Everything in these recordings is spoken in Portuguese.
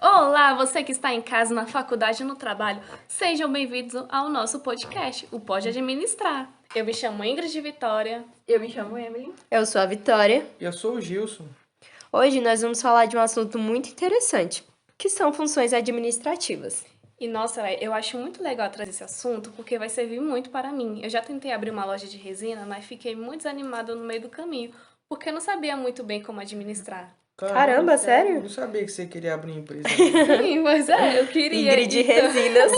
Olá, você que está em casa, na faculdade ou no trabalho, sejam bem-vindos ao nosso podcast, o Pode Administrar. Eu me chamo Ingrid Vitória. Eu me chamo Emily. Eu sou a Vitória. E eu sou o Gilson. Hoje nós vamos falar de um assunto muito interessante, que são funções administrativas. E nossa, eu acho muito legal trazer esse assunto porque vai servir muito para mim. Eu já tentei abrir uma loja de resina, mas fiquei muito desanimada no meio do caminho, porque eu não sabia muito bem como administrar. Caramba, sério? Eu não sabia que você queria abrir empresa. Sim, mas eu queria. Ingrid Resinas.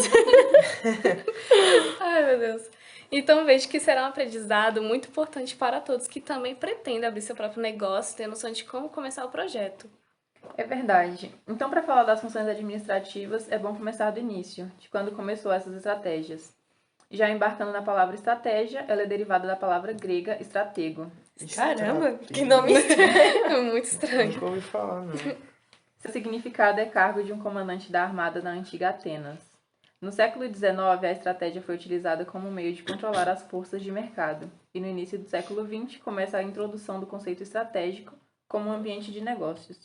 Ai, meu Deus. Então vejo que será um aprendizado muito importante para todos que também pretendem abrir seu próprio negócio, ter noção de como começar o projeto. É verdade. Então, para falar das funções administrativas, é bom começar do início, de quando começou essas estratégias. Já embarcando na palavra estratégia, ela é derivada da palavra grega estratego. Caramba, que nome estranho. É muito estranho. Nunca ouvi falar, não. Seu significado é cargo de um comandante da armada na antiga Atenas. No século XIX, a estratégia foi utilizada como meio de controlar as forças de mercado. E no início do século XX, começa a introdução do conceito estratégico como um ambiente de negócios.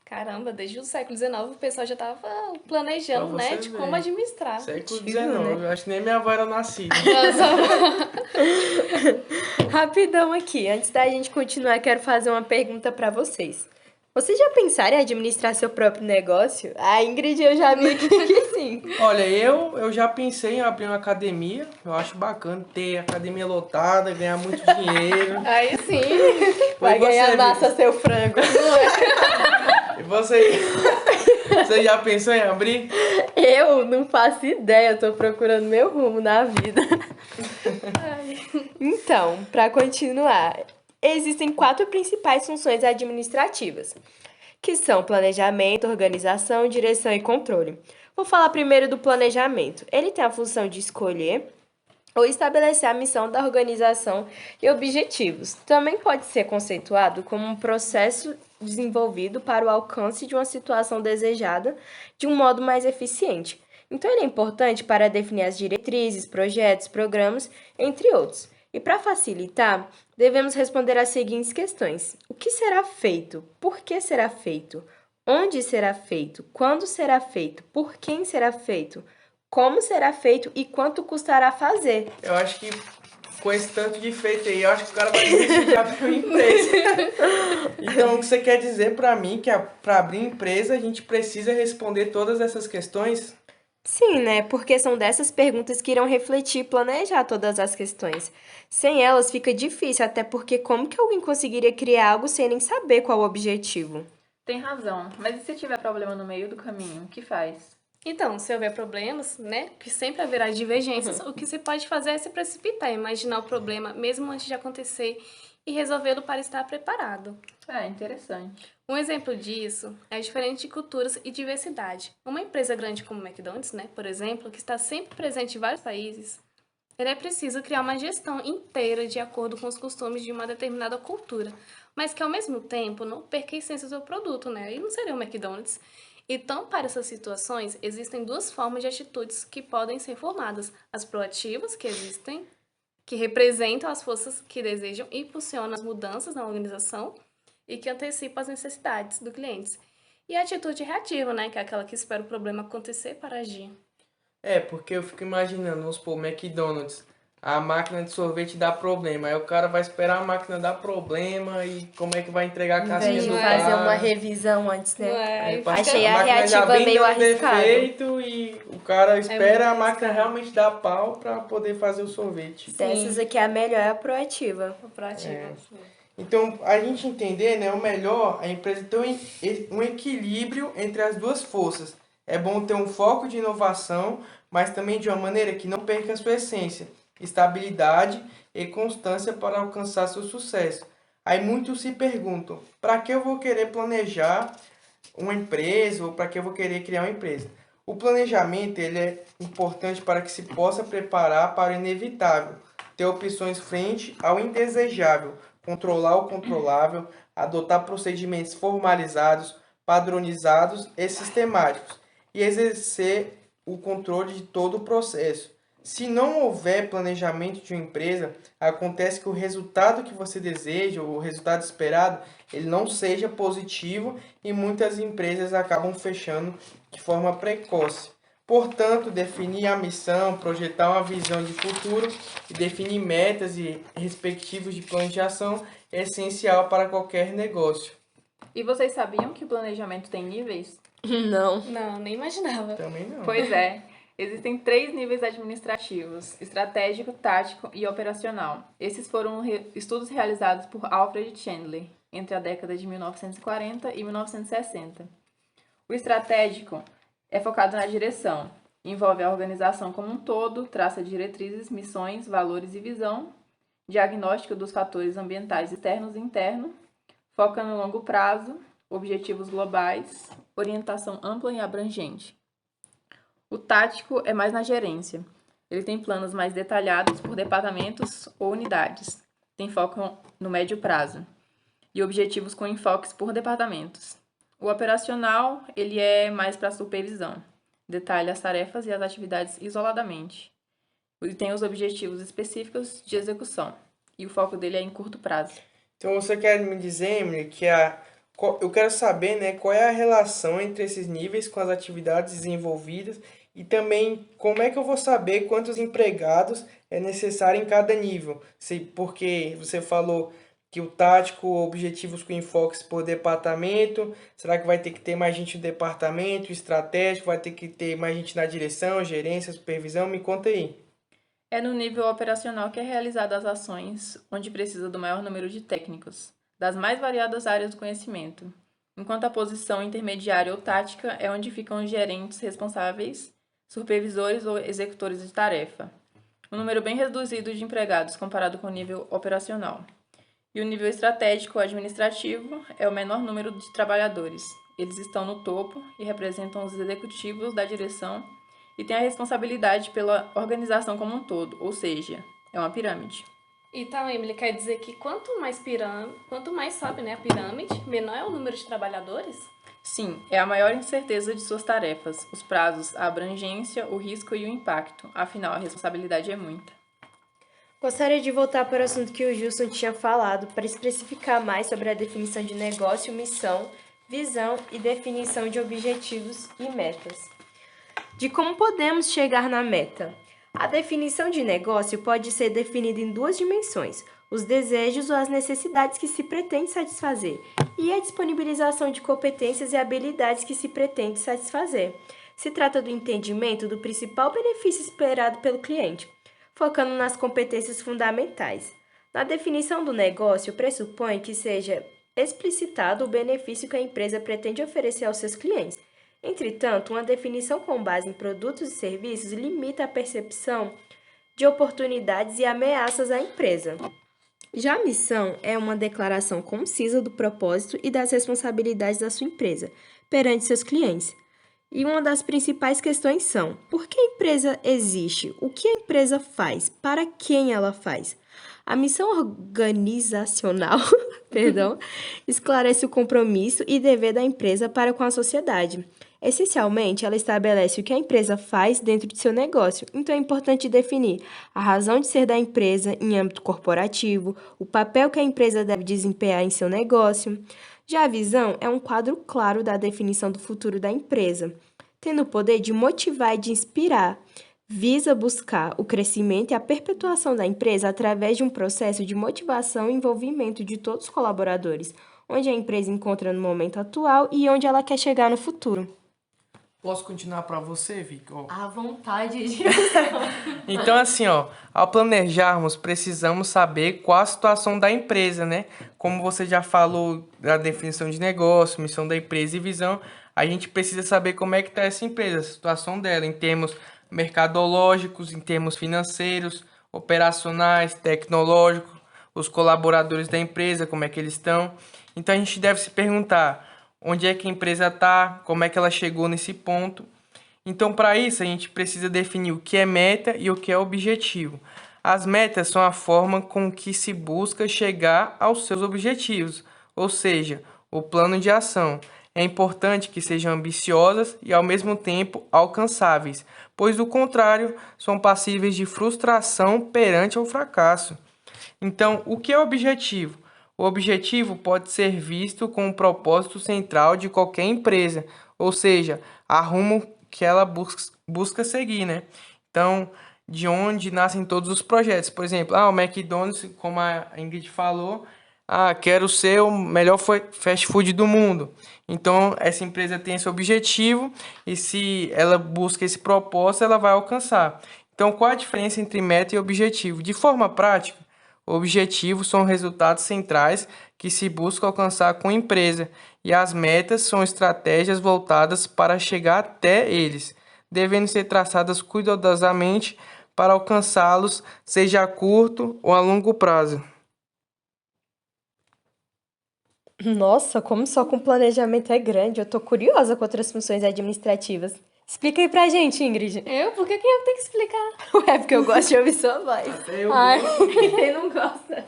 Caramba, desde o século XIX o pessoal já estava planejando, Pra né, você de ver. como administrar. Século Antigo, XIX, né? eu acho que nem minha avó era nascida. Rapidão aqui, antes da gente continuar, quero fazer uma pergunta para vocês. Vocês já pensaram em administrar seu próprio negócio? A Ingrid, eu já vi que sim. Olha, eu já pensei em abrir uma academia. Eu acho bacana ter academia lotada, ganhar muito dinheiro. Aí sim. Vai E você, ganhar Vitor? massa seu frango. E você? Você já pensou em abrir? Eu não faço ideia, eu tô procurando meu rumo na vida. Então, para continuar, existem 4 principais funções administrativas, que são planejamento, organização, direção e controle. Vou falar primeiro do planejamento. Ele tem a função de escolher ou estabelecer a missão da organização e objetivos. Também pode ser conceituado como um processo desenvolvido para o alcance de uma situação desejada de um modo mais eficiente. Então, ele é importante para definir as diretrizes, projetos, programas, entre outros. E para facilitar, devemos responder as seguintes questões: o que será feito? Por que será feito? Onde será feito? Quando será feito? Por quem será feito? Como será feito e quanto custará fazer? Eu acho que com esse tanto de feito aí, eu acho que o cara vai desistir de abrir uma empresa. Então, você quer dizer pra mim que pra abrir empresa a gente precisa responder todas essas questões? Sim, né? Porque são dessas perguntas que irão refletir e planejar todas as questões. Sem elas fica difícil, até porque como que alguém conseguiria criar algo sem nem saber qual o objetivo? Tem razão, mas e se tiver problema no meio do caminho, o que faz? Então, se houver problemas, né, que sempre haverá divergências, o que se pode fazer é se precipitar, imaginar o problema mesmo antes de acontecer e resolvê-lo para estar preparado. É interessante. Um exemplo disso é a diferença de culturas e diversidade. Uma empresa grande como o McDonald's, né, por exemplo, que está sempre presente em vários países, ele é preciso criar uma gestão inteira de acordo com os costumes de uma determinada cultura, mas que ao mesmo tempo não perca a essência do seu produto, né? E não seria o McDonald's. Então, para essas situações, existem 2 formas de atitudes que podem ser formadas: as proativas, que existem, que representam as forças que desejam e impulsionam as mudanças na organização e que antecipam as necessidades do cliente. E a atitude reativa, né, que é aquela que espera o problema acontecer para agir. É, porque eu fico imaginando, vamos supor, McDonald's, a máquina de sorvete dá problema, aí o cara vai esperar a máquina dar problema e como é que vai entregar a Em casquinha vez de do fazer cara. uma revisão antes, Não né? é? Aí Pra- Achei a máquina já reativa vem meio dando arriscado. defeito e o cara espera a muito máquina arriscado. realmente dar pau pra poder fazer o sorvete. Dessas aqui, a melhor é a proativa. ficar proativa. Então, a gente entender, né, o melhor, a empresa ter um equilíbrio entre as 2 forças. É bom ter um foco de inovação, mas também de uma maneira que não perca a sua essência, estabilidade e constância para alcançar seu sucesso. Aí muitos se perguntam, para que eu vou querer planejar uma empresa ou para que eu vou querer criar uma empresa? O planejamento ele é importante para que se possa preparar para o inevitável, ter opções frente ao indesejável, controlar o controlável, adotar procedimentos formalizados, padronizados e sistemáticos, e exercer o controle de todo o processo. Se não houver planejamento de uma empresa, acontece que o resultado que você deseja, o resultado esperado, ele não seja positivo e muitas empresas acabam fechando de forma precoce. Portanto, definir a missão, projetar uma visão de futuro e definir metas e respectivos de plano de ação é essencial para qualquer negócio. E vocês sabiam que o planejamento tem níveis? Não. Não, nem imaginava. Também não. Pois é, existem 3 níveis administrativos: estratégico, tático e operacional. Esses foram estudos realizados por Alfred Chandler entre a década de 1940 e 1960. O estratégico é focado na direção, envolve a organização como um todo, traça diretrizes, missões, valores e visão, diagnóstico dos fatores ambientais externos e internos, foca no longo prazo, objetivos globais, orientação ampla e abrangente. O tático é mais na gerência. Ele tem planos mais detalhados por departamentos ou unidades. Tem foco no médio prazo e objetivos com enfoques por departamentos. O operacional, ele é mais para supervisão. Detalha as tarefas e as atividades isoladamente. Ele tem os objetivos específicos de execução e o foco dele é em curto prazo. Então você quer me dizer, Emily, eu quero saber, né, qual é a relação entre esses níveis com as atividades desenvolvidas e também como é que eu vou saber quantos empregados é necessário em cada nível? Porque você falou que o tático, objetivos com enfoques por departamento, será que vai ter que ter mais gente no departamento? O estratégico vai ter que ter mais gente na direção, gerência, supervisão? Me conta aí. É no nível operacional que é realizada as ações, onde precisa do maior número de técnicos, das mais variadas áreas do conhecimento, enquanto a posição intermediária ou tática é onde ficam os gerentes responsáveis, supervisores ou executores de tarefa. Um número bem reduzido de empregados comparado com o nível operacional. E o nível estratégico ou administrativo é o menor número de trabalhadores. Eles estão no topo e representam os executivos da direção e têm a responsabilidade pela organização como um todo, ou seja, é uma pirâmide. Então, Emily, quer dizer que quanto mais sobe, né, a pirâmide, menor é o número de trabalhadores? Sim, é a maior incerteza de suas tarefas, os prazos, a abrangência, o risco e o impacto. Afinal, a responsabilidade é muita. Gostaria de voltar para o assunto que o Gilson tinha falado para especificar mais sobre a definição de negócio, missão, visão e definição de objetivos e metas. De como podemos chegar na meta. A definição de negócio pode ser definida em 2 dimensões: os desejos ou as necessidades que se pretende satisfazer e a disponibilização de competências e habilidades que se pretende satisfazer. Se trata do entendimento do principal benefício esperado pelo cliente, focando nas competências fundamentais. Na definição do negócio, pressupõe que seja explicitado o benefício que a empresa pretende oferecer aos seus clientes. Entretanto, uma definição com base em produtos e serviços limita a percepção de oportunidades e ameaças à empresa. Já a missão é uma declaração concisa do propósito e das responsabilidades da sua empresa perante seus clientes. E uma das principais questões são: por que a empresa existe? O que a empresa faz? Para quem ela faz? A missão organizacional, esclarece o compromisso e dever da empresa para com a sociedade. Essencialmente, ela estabelece o que a empresa faz dentro de seu negócio. Então, é importante definir a razão de ser da empresa em âmbito corporativo, o papel que a empresa deve desempenhar em seu negócio. Já a visão é um quadro claro da definição do futuro da empresa, tendo o poder de motivar e de inspirar. Visa buscar o crescimento e a perpetuação da empresa através de um processo de motivação e envolvimento de todos os colaboradores, onde a empresa encontra no momento atual e onde ela quer chegar no futuro. Posso continuar para você, Vic? À vontade. Então, assim, ao planejarmos, precisamos saber qual a situação da empresa, né? Como você já falou da definição de negócio, missão da empresa e visão, a gente precisa saber como é que está essa empresa, a situação dela, em termos mercadológicos, em termos financeiros, operacionais, tecnológicos, os colaboradores da empresa, como é que eles estão. Então, a gente deve se perguntar onde é que a empresa está, como é que ela chegou nesse ponto. Então, para isso, a gente precisa definir o que é meta e o que é objetivo. As metas são a forma com que se busca chegar aos seus objetivos, ou seja, o plano de ação. É importante que sejam ambiciosas e, ao mesmo tempo, alcançáveis, pois, do contrário, são passíveis de frustração perante o fracasso. Então, o que é objetivo? O objetivo pode ser visto como um propósito central de qualquer empresa, ou seja, a rumo que ela busca seguir, né? Então, de onde nascem todos os projetos. Por exemplo, o McDonald's, como a Ingrid falou, quero ser o melhor fast food do mundo. Então, essa empresa tem esse objetivo e se ela busca esse propósito, ela vai alcançar. Então, qual a diferença entre meta e objetivo? De forma prática, objetivos são resultados centrais que se busca alcançar com a empresa e as metas são estratégias voltadas para chegar até eles, devendo ser traçadas cuidadosamente para alcançá-los, seja a curto ou a longo prazo. Nossa, como só com planejamento é grande. Eu tô curiosa com outras funções administrativas. Explica aí pra gente, Ingrid. Eu? Por que eu tenho que explicar? É porque eu gosto de ouvir sua voz. Ai. Quem não gosta?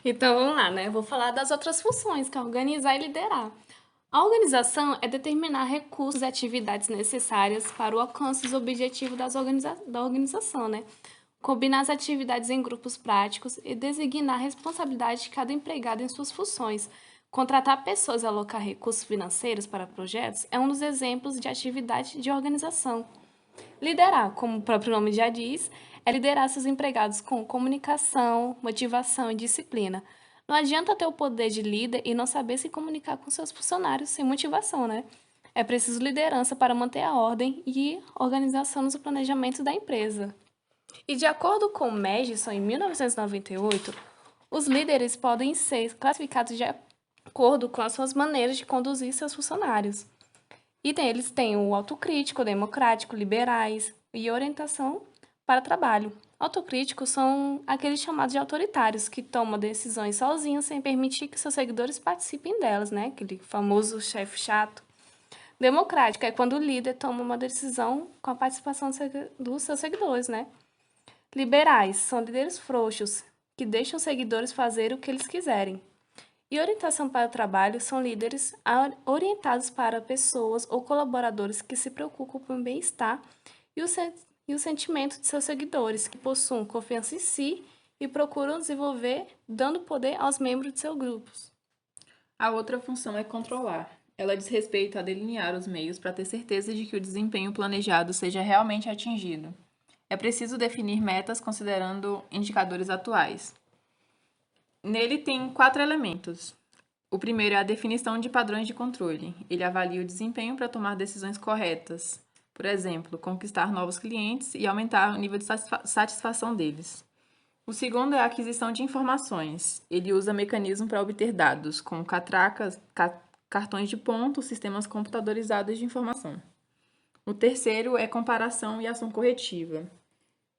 Então vamos lá, né? Eu vou falar das outras funções, que é organizar e liderar. A organização é determinar recursos e atividades necessárias para o alcance dos objetivos da organização, né? Combinar as atividades em grupos práticos e designar a responsabilidade de cada empregado em suas funções. Contratar pessoas e alocar recursos financeiros para projetos é um dos exemplos de atividade de organização. Liderar, como o próprio nome já diz, é liderar seus empregados com comunicação, motivação e disciplina. Não adianta ter o poder de líder e não saber se comunicar com seus funcionários sem motivação, né? É preciso liderança para manter a ordem e organização nos planejamentos da empresa. E de acordo com o Magison, em 1998, os líderes podem ser classificados de acordo com as suas maneiras de conduzir seus funcionários. E eles têm o autocrítico, democrático, liberais e orientação para trabalho. Autocríticos são aqueles chamados de autoritários, que tomam decisões sozinhos sem permitir que seus seguidores participem delas, né? Aquele famoso chefe chato. Democrático é quando o líder toma uma decisão com a participação dos seus seguidores, né? Liberais são líderes frouxos, que deixam os seguidores fazer o que eles quiserem. E orientação para o trabalho são líderes orientados para pessoas ou colaboradores que se preocupam com o bem-estar e o sentimento de seus seguidores, que possuem confiança em si e procuram desenvolver, dando poder aos membros de seus grupos. A outra função é controlar. Ela diz respeito a delinear os meios para ter certeza de que o desempenho planejado seja realmente atingido. É preciso definir metas considerando indicadores atuais. Nele tem 4 elementos. O primeiro é a definição de padrões de controle. Ele avalia o desempenho para tomar decisões corretas. Por exemplo, conquistar novos clientes e aumentar o nível de satisfação deles. O segundo é a aquisição de informações. Ele usa mecanismos para obter dados, como catracas, cartões de ponto, sistemas computadorizados de informação. O terceiro é comparação e ação corretiva,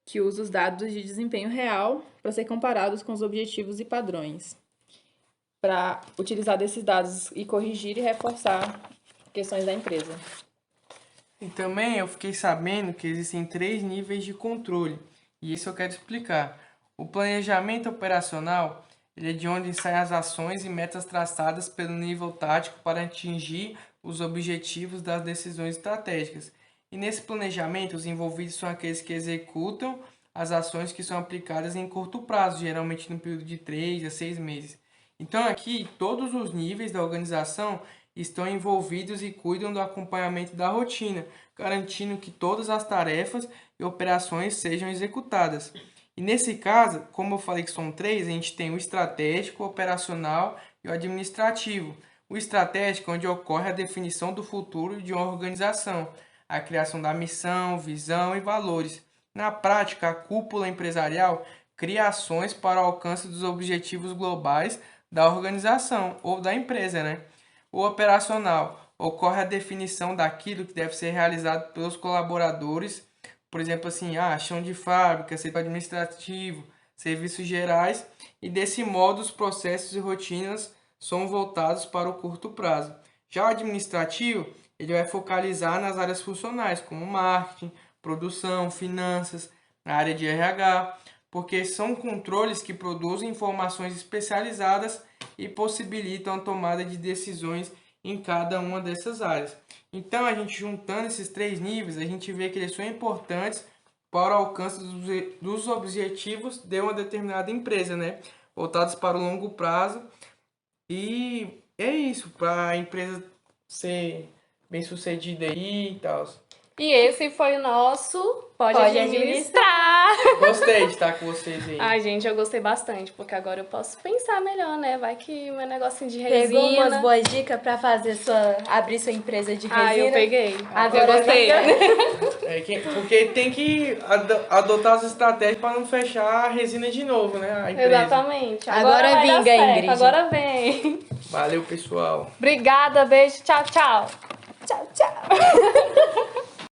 que usa os dados de desempenho real para ser comparados com os objetivos e padrões, para utilizar desses dados e corrigir e reforçar questões da empresa. E também eu fiquei sabendo que existem 3 níveis de controle, e isso eu quero explicar. O planejamento operacional, ele é de onde saem as ações e metas traçadas pelo nível tático para atingir os objetivos das decisões estratégicas. E nesse planejamento, os envolvidos são aqueles que executam as ações que são aplicadas em curto prazo, geralmente no período de 3 a 6 meses. Então aqui, todos os níveis da organização estão envolvidos e cuidam do acompanhamento da rotina, garantindo que todas as tarefas e operações sejam executadas. E nesse caso, como eu falei que são 3, a gente tem o estratégico, o operacional e o administrativo. O estratégico é onde ocorre a definição do futuro de uma organização, a criação da missão, visão e valores. Na prática, a cúpula empresarial cria ações para o alcance dos objetivos globais da organização ou da empresa, né? O operacional ocorre a definição daquilo que deve ser realizado pelos colaboradores, por exemplo, assim, chão de fábrica, setor administrativo, serviços gerais, e desse modo os processos e rotinas são voltados para o curto prazo. Já o administrativo, ele vai focalizar nas áreas funcionais, como marketing, produção, finanças, na área de RH, porque são controles que produzem informações especializadas e possibilitam a tomada de decisões em cada uma dessas áreas. Então, a gente juntando esses 3 níveis, a gente vê que eles são importantes para o alcance dos objetivos de uma determinada empresa, né? Voltados para o longo prazo, E é isso, para a empresa ser bem sucedida aí e tal. E esse foi o nosso Pode Pode Administrar. Gostei de estar com vocês aí. Ai, gente, eu gostei bastante, porque agora eu posso pensar melhor, né? Vai que meu negocinho de Pegou resina. umas boas dicas pra abrir sua empresa de resina? Ah, eu peguei. Agora eu gostei. Porque tem que adotar as estratégias para não fechar a resina de novo, né? A empresa. Exatamente. Agora vai dar vinga, certo, Ingrid. Agora vem. Valeu, pessoal. Obrigada, beijo, tchau, tchau. Tchau, tchau.